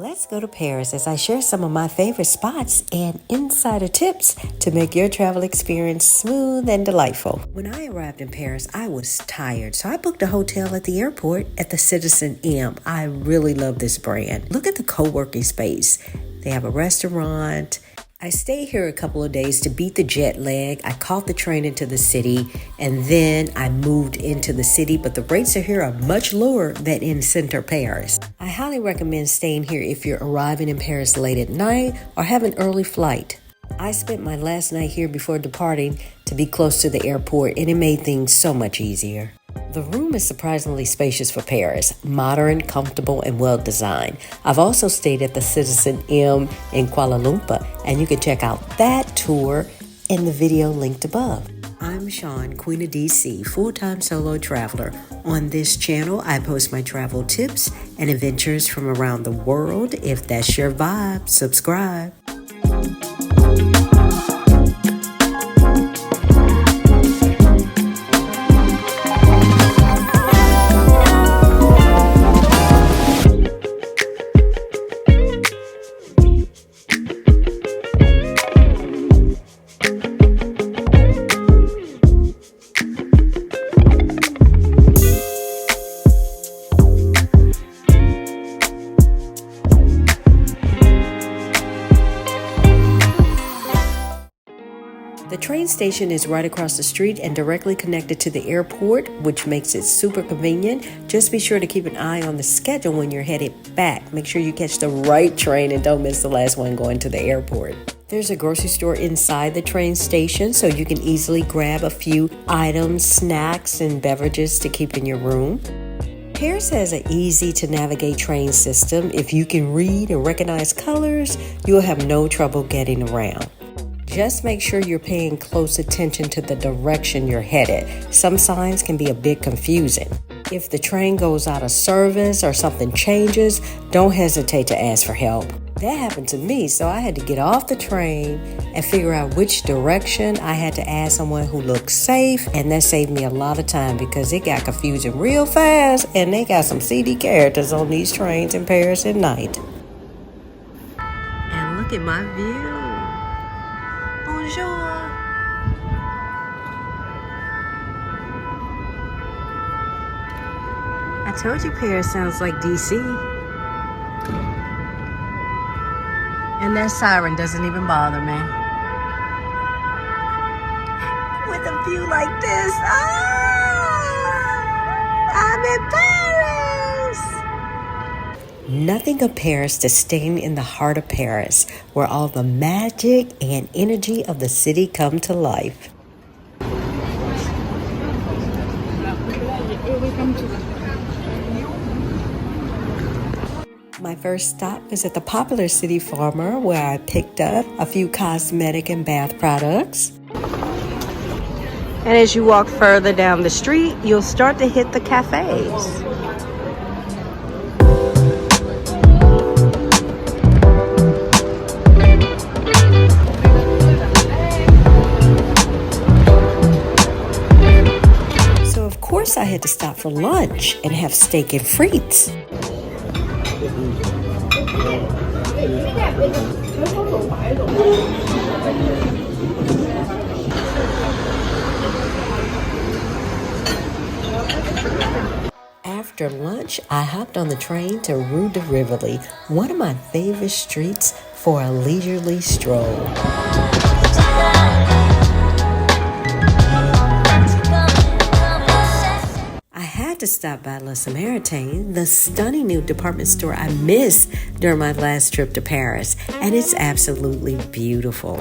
Let's go to Paris as I share some of my favorite spots and insider tips to make your travel experience smooth and delightful. When I arrived in Paris, I was tired, so I booked a hotel at the airport at the Citizen M. I really love this brand. Look at the co-working space. They have a restaurant. I stayed here a couple of days to beat the jet lag. I caught the train into the city and then I moved into the city, but the rates here are much lower than in center Paris. I highly recommend staying here if you're arriving in Paris late at night or have an early flight. I spent my last night here before departing to be close to the airport, and it made things so much easier. The room is surprisingly spacious for Paris, modern, comfortable, and well-designed. I've also stayed at the Citizen M in Kuala Lumpur, and you can check out that tour in the video linked above. I'm Sean, Queen of DC, full-time solo traveler. On this channel, I post my travel tips and adventures from around the world. If that's your vibe, subscribe. The train station is right across the street and directly connected to the airport, which makes it super convenient. Just be sure to keep an eye on the schedule when you're headed back. Make sure you catch the right train and don't miss the last one going to the airport. There's a grocery store inside the train station, so you can easily grab a few items, snacks, and beverages to keep in your room. Paris has an easy-to-navigate train system. If you can read and recognize colors, you'll have no trouble getting around. Just make sure you're paying close attention to the direction you're headed. Some signs can be a bit confusing. If the train goes out of service or something changes, don't hesitate to ask for help. That happened to me, so I had to get off the train and figure out which direction. I had to ask someone who looked safe, and that saved me a lot of time because it got confusing real fast, and they got some CD characters on these trains in Paris at night. And look at my view. Bonjour. I told you Paris sounds like DC. And that siren doesn't even bother me. With a view like this, I'm in Paris! Nothing compares to staying in the heart of Paris, where all the magic and energy of the city come to life. My first stop was at the popular City Farmer, where I picked up a few cosmetic and bath products. And as you walk further down the street, you'll start to hit the cafes. So of course I had to stop for lunch and have steak and frites. After lunch, I hopped on the train to Rue de Rivoli, one of my favorite streets for a leisurely stroll. To stop by La Samaritain, the stunning new department store I missed during my last trip to Paris, and it's absolutely beautiful.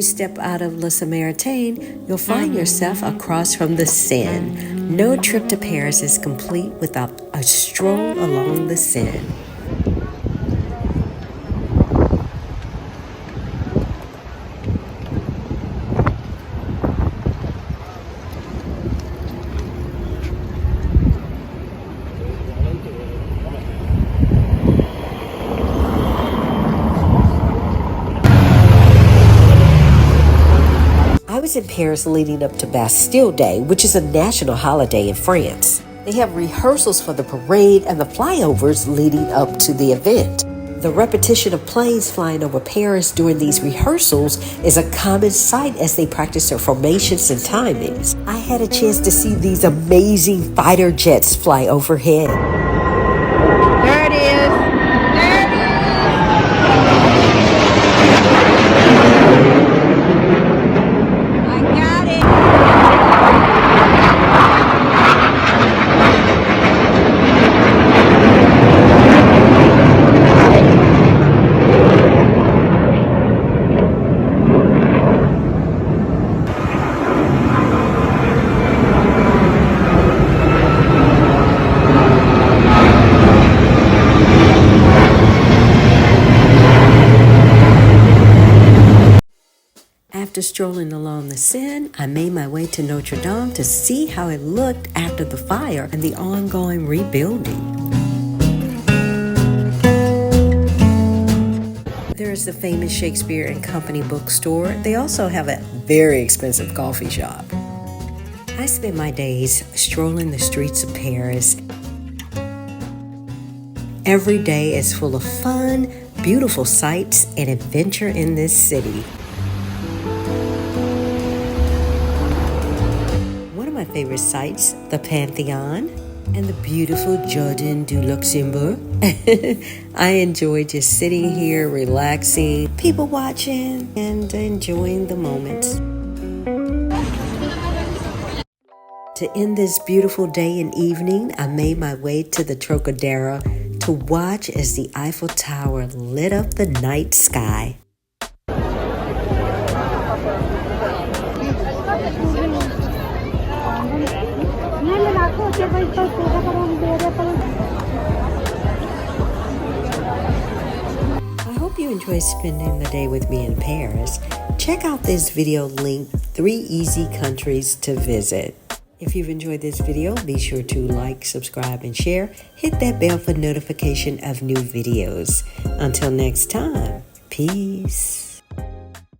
you step out of Le Samaritain, you'll find yourself across from the Seine. No trip to Paris is complete without a stroll along the Seine. I was in Paris leading up to Bastille Day, which is a national holiday in France. They have rehearsals for the parade and the flyovers leading up to the event. The repetition of planes flying over Paris during these rehearsals is a common sight as they practice their formations and timings. I had a chance to see these amazing fighter jets fly overhead. There it is. There it is. I got it. After strolling along the Seine, I made my way to Notre Dame to see how it looked after the fire and the ongoing rebuilding. There is the famous Shakespeare and Company bookstore. They also have a very expensive coffee shop. I spend my days strolling the streets of Paris. Every day is full of fun, beautiful sights, and adventure in this city. My favorite sites, the Pantheon and the beautiful Jardin du Luxembourg. I enjoy just sitting here, relaxing, people watching, and enjoying the moments. To end this beautiful day and evening, I made my way to the Trocadero to watch as the Eiffel Tower lit up the night sky. I hope you enjoy spending the day with me in Paris. Check out this video linked 3 easy countries to visit. If you've enjoyed this video, be sure to like, subscribe, and share. Hit that bell for notification of new videos. Until next time, peace.